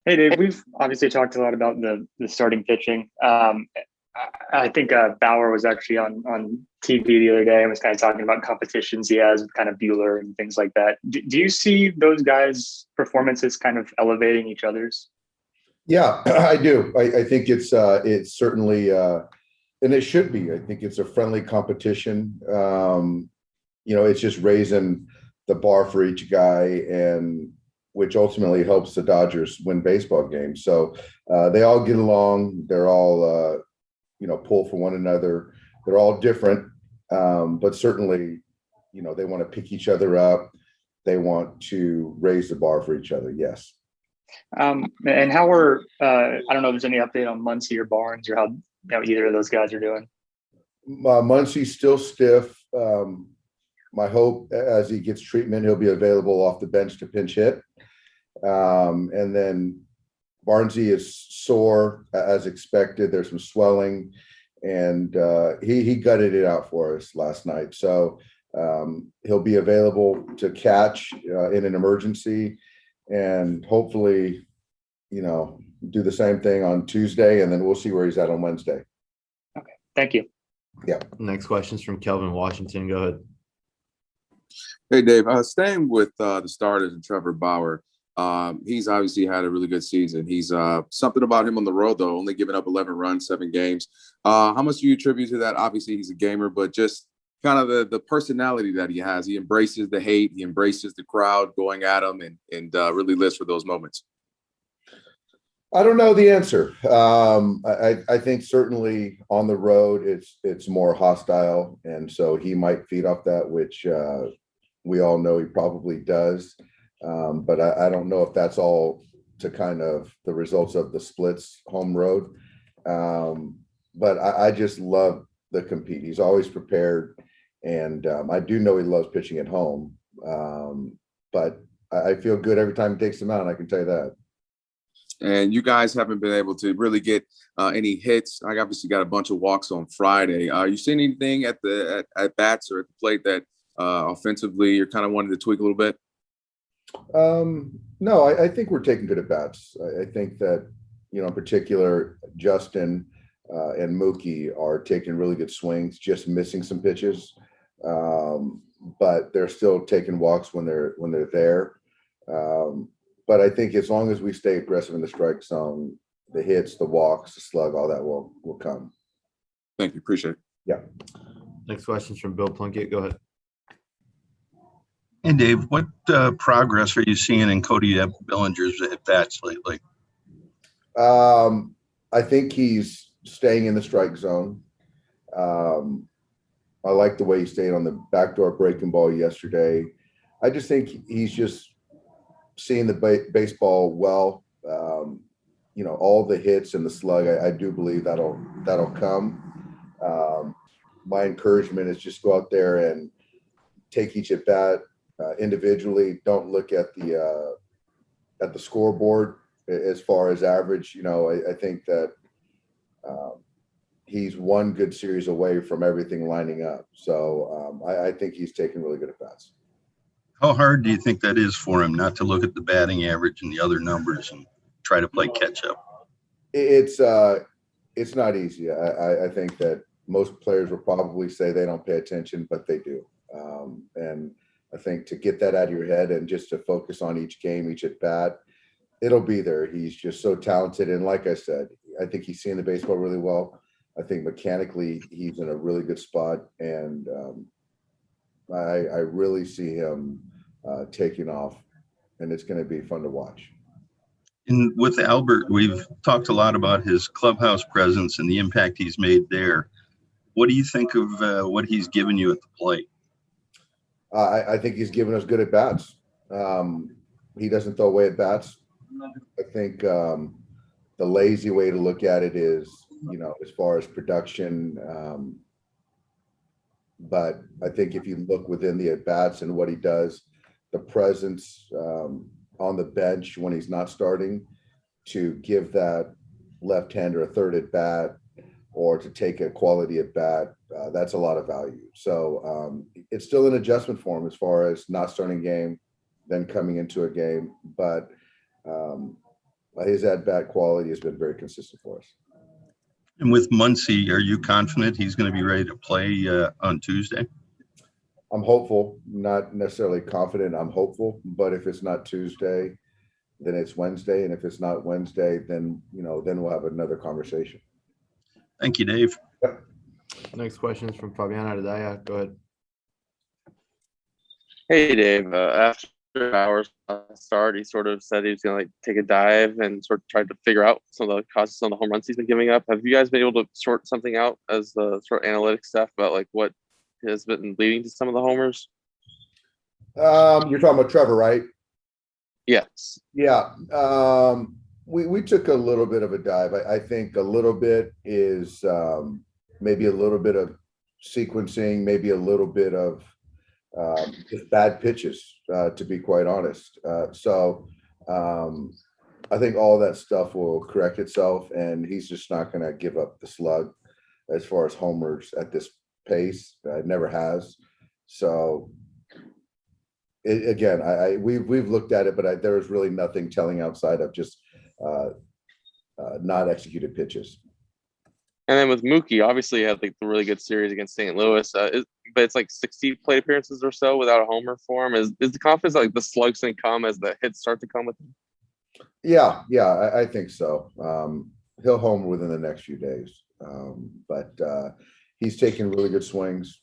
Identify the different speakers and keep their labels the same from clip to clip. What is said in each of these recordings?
Speaker 1: Hey Dave, we've obviously talked a lot about the starting pitching. I think Bauer was actually on TV the other day and was kind of talking about competitions he has with kind of Bueller and things like that. Do you see those guys' performances kind of elevating each other's?
Speaker 2: Yeah, I do. I think it's certainly and it should be. I think it's a friendly competition. It's just raising the bar for each guy, and which ultimately helps the Dodgers win baseball games. So they all get along. They're all pull for one another. They're all different, but certainly they want to pick each other up. They want to raise the bar for each other. Yes.
Speaker 1: And how are I don't know if there's any update on Muncy or Barnes or how either of those guys are doing.
Speaker 2: Muncy's still stiff. My hope as he gets treatment, he'll be available off the bench to pinch hit. And then Barnesy is sore as expected. There's some swelling, and he gutted it out for us last night. So he'll be available to catch in an emergency, and hopefully, do the same thing on Tuesday, and then we'll see where he's at on Wednesday.
Speaker 1: Okay, thank you.
Speaker 2: Yeah.
Speaker 3: Next question is from Kelvin Washington. Go ahead.
Speaker 4: Hey, Dave. Staying with the starters and Trevor Bauer, he's obviously had a really good season. He's something about him on the road, though, only giving up 11 runs, 7 games. How much do you attribute to that? Obviously, he's a gamer, but just kind of the personality that he has. He embraces the hate. He embraces the crowd going at him and really lives for those moments.
Speaker 2: I don't know the answer. I think certainly on the road it's more hostile, and so he might feed off that, which we all know he probably does. But I don't know if that's all to kind of the results of the splits home road. But I just love the compete. He's always prepared, and I do know he loves pitching at home. But I feel good every time he takes them out. I can tell you that.
Speaker 4: And you guys haven't been able to really get any hits. I obviously got a bunch of walks on Friday. Are you seeing anything at bats or at the plate that offensively you're kind of wanting to tweak a little bit?
Speaker 2: No, I think we're taking good at bats. I think that, in particular, Justin and Mookie are taking really good swings, just missing some pitches. But they're still taking walks when they're there. But I think as long as we stay aggressive in the strike zone, the hits, the walks, the slug, all that will come.
Speaker 4: Thank you. Appreciate it.
Speaker 2: Yeah.
Speaker 3: Next question is from Bill Plunkett. Go ahead.
Speaker 5: Hey, Dave, what progress are you seeing in Cody Bellinger's at bats lately?
Speaker 2: I think he's staying in the strike zone. I like the way he stayed on the backdoor breaking ball yesterday. I just think he's just seeing the baseball well. All the hits and the slug, I do believe that'll come. My encouragement is just go out there and take each at bat individually. Don't look at the scoreboard as far as average. I think that he's one good series away from everything lining up. So I think he's taking really good at bats.
Speaker 5: How hard do you think that is for him not to look at the batting average and the other numbers and try to play catch up?
Speaker 2: It's not easy. I think that most players will probably say they don't pay attention, but they do. And I think to get that out of your head and just to focus on each game, each at bat, it'll be there. He's just so talented. And like I said, I think he's seeing the baseball really well. I think mechanically he's in a really good spot. And I really see him taking off, and it's going to be fun to watch.
Speaker 5: And with Albert, we've talked a lot about his clubhouse presence and the impact he's made there. What do you think of what he's given you at the plate?
Speaker 2: I think he's given us good at bats. He doesn't throw away at bats. I think the lazy way to look at it is, as far as production. But I think if you look within the at bats and what he does, the presence on the bench when he's not starting to give that left-hander a third at bat or to take a quality at bat, that's a lot of value. So it's still an adjustment for him as far as not starting a game, then coming into a game. But His at-bat quality has been very consistent for us.
Speaker 5: And with Muncy, are you confident he's going to be ready to play on Tuesday?
Speaker 2: I'm hopeful, not necessarily confident. I'm hopeful, but if it's not Tuesday, then it's Wednesday. And if it's not Wednesday, then, then we'll have another conversation.
Speaker 5: Thank you, Dave.
Speaker 2: Yep.
Speaker 3: Next question is from Fabian Ardaya. Go ahead.
Speaker 6: Hey, Dave. After hours start, he sort of said he was going to take a dive and sort of tried to figure out some of the causes of the home runs he's been giving up. Have you guys been able to sort something out as the sort of analytic stuff about what has been leading to some of the homers?
Speaker 2: You're talking about Trevor, right?
Speaker 6: Yes.
Speaker 2: Yeah. We took a little bit of a dive. I think a little bit is maybe a little bit of sequencing, maybe a little bit of just bad pitches, to be quite honest. So I think all that stuff will correct itself, and he's just not going to give up the slug as far as homers at this pace. It never has. So we've looked at it, but there was really nothing telling outside of just not executed pitches.
Speaker 6: And then with Mookie, obviously he had the really good series against St. Louis, but it's 60 plate appearances or so without a homer for him. Is the confidence the slugs can come as the hits start to come with him?
Speaker 2: Yeah, I think so. He'll homer within the next few days, but he's taking really good swings,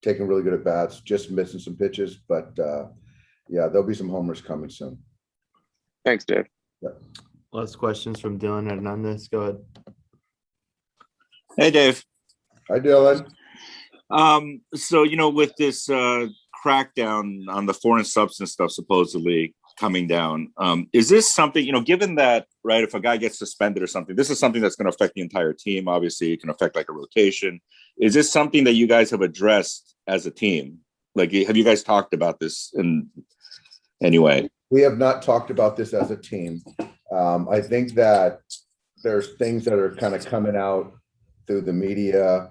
Speaker 2: taking really good at bats, just missing some pitches. But there'll be some homers coming soon.
Speaker 6: Thanks, Dave.
Speaker 2: Yeah.
Speaker 3: Last questions from Dylan Hernandez. Go ahead.
Speaker 7: Hey, Dave.
Speaker 2: Hi, Dylan.
Speaker 7: So, with this crackdown on the foreign substance stuff supposedly coming down, is this something, given that, right, if a guy gets suspended or something, this is something that's going to affect the entire team. Obviously, it can affect a rotation. Is this something that you guys have addressed as a team? Have you guys talked about this in any way?
Speaker 2: We have not talked about this as a team. I think that there's things that are kind of coming out through the media,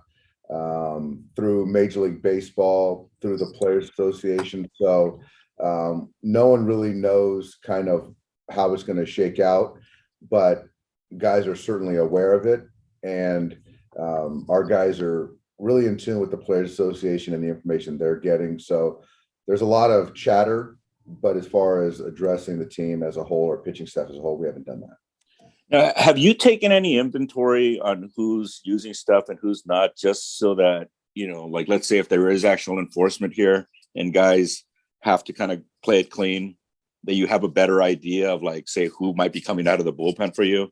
Speaker 2: through Major League Baseball, through the Players Association. So no one really knows kind of how it's going to shake out, but guys are certainly aware of it. And our guys are really in tune with the Players Association and the information they're getting. So there's a lot of chatter, but as far as addressing the team as a whole or pitching staff as a whole, we haven't done that.
Speaker 7: Now, have you taken any inventory on who's using stuff and who's not, just so that, let's say if there is actual enforcement here and guys have to kind of play it clean, that you have a better idea of say who might be coming out of the bullpen for you?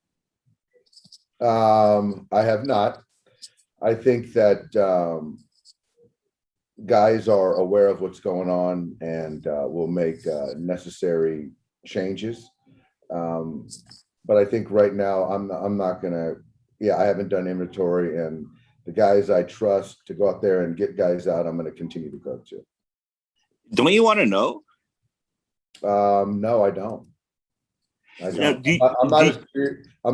Speaker 2: I have not. I think that guys are aware of what's going on and will make necessary changes. But I think right now I'm not gonna. I haven't done inventory, and the guys I trust to go out there and get guys out, I'm going to continue to go to.
Speaker 7: Don't you want to know?
Speaker 2: No, I don't. I'm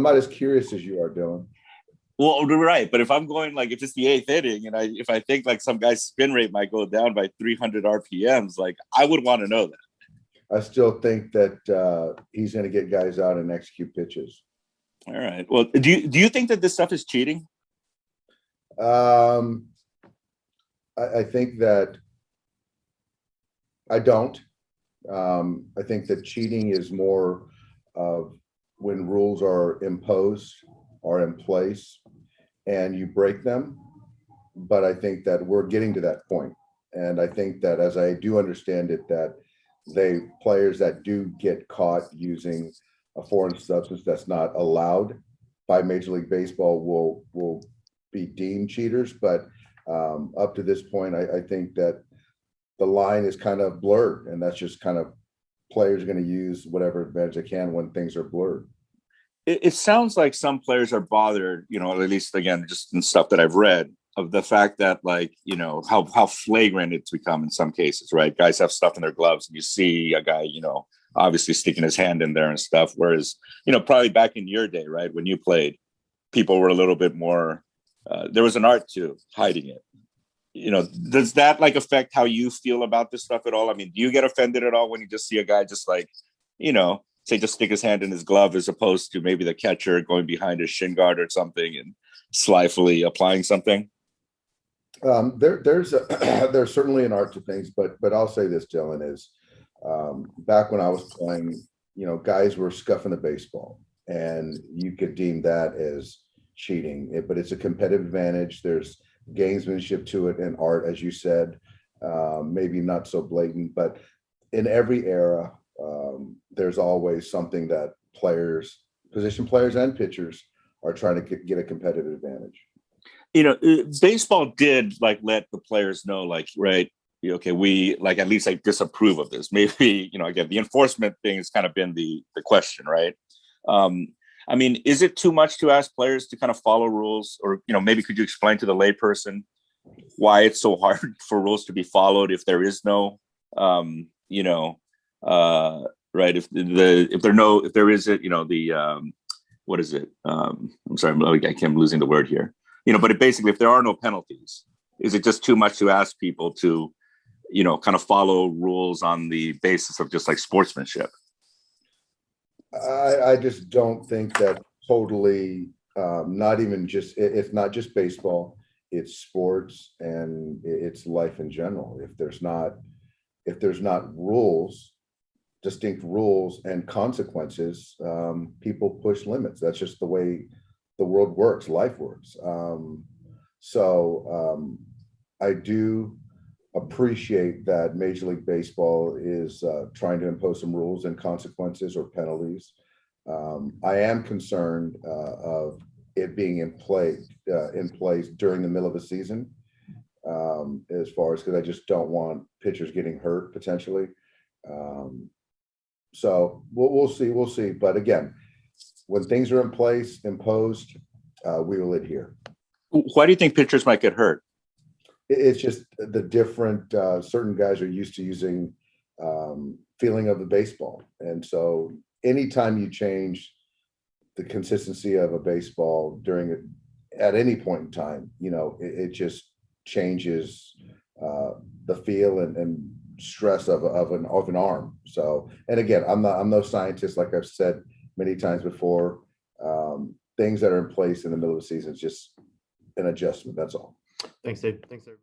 Speaker 2: not as curious as you are, Dylan.
Speaker 7: Well, right, but if I'm going if it's the eighth inning, and if I think some guy's spin rate might go down by 300 RPMs, I would want to know that.
Speaker 2: I still think that he's going to get guys out and execute pitches.
Speaker 7: All right. Well, do you think that this stuff is cheating?
Speaker 2: I think that I don't. I think that cheating is more of when rules are imposed or in place and you break them. But I think that we're getting to that point. And I think that, as I do understand it, that players that do get caught using a foreign substance that's not allowed by Major League Baseball will be deemed cheaters. But up to this point, I think that the line is kind of blurred, and that's just kind of players are going to use whatever advantage they can when things are blurred.
Speaker 7: It sounds like some players are bothered, at least again, just in stuff that I've read, of the fact that how flagrant it's become in some cases, right? Guys have stuff in their gloves and you see a guy, obviously sticking his hand in there and stuff. Whereas, probably back in your day, right, when you played, people were a little bit more, there was an art to hiding it. Does that affect how you feel about this stuff at all? I mean, do you get offended at all when you just see a guy just say, just stick his hand in his glove as opposed to maybe the catcher going behind his shin guard or something and slyly applying something?
Speaker 2: There's there's certainly an art to things, but I'll say this, Dylan, is back when I was playing, guys were scuffing the baseball, and you could deem that as cheating. But it's a competitive advantage. There's gamesmanship to it and art, as you said, maybe not so blatant, but in every era, there's always something that players, position players and pitchers, are trying to get a competitive advantage.
Speaker 7: Baseball did let the players know, right, okay, we at least disapprove of this. Maybe, again, the enforcement thing has kind of been the question, right? I mean, is it too much to ask players to kind of follow rules? Or, maybe could you explain to the layperson why it's so hard for rules to be followed if there is no, right? If there is what is it? I'm sorry, I'm losing the word here. But basically, if there are no penalties, is it just too much to ask people to, kind of follow rules on the basis of just sportsmanship?
Speaker 2: I just don't think that totally, not even just, it's not just baseball, it's sports and it's life in general. If there's not rules, distinct rules and consequences, people push limits. That's just the way the world works, life works. I do appreciate that Major League Baseball is trying to impose some rules and consequences or penalties. I am concerned of it being in place during the middle of the season, as far as, because I just don't want pitchers getting hurt potentially. So we'll see. But again, when things are in place, imposed, we will adhere.
Speaker 7: Why do you think pitchers might get hurt?
Speaker 2: It's just the different, certain guys are used to using feeling of the baseball. And so anytime you change the consistency of a baseball at any point in time, it just changes the feel and stress of an arm. So, and again, I'm no scientist, like I've said many times before. Things that are in place in the middle of the season is just an adjustment. That's all.
Speaker 3: Thanks, Dave. Thanks, everybody.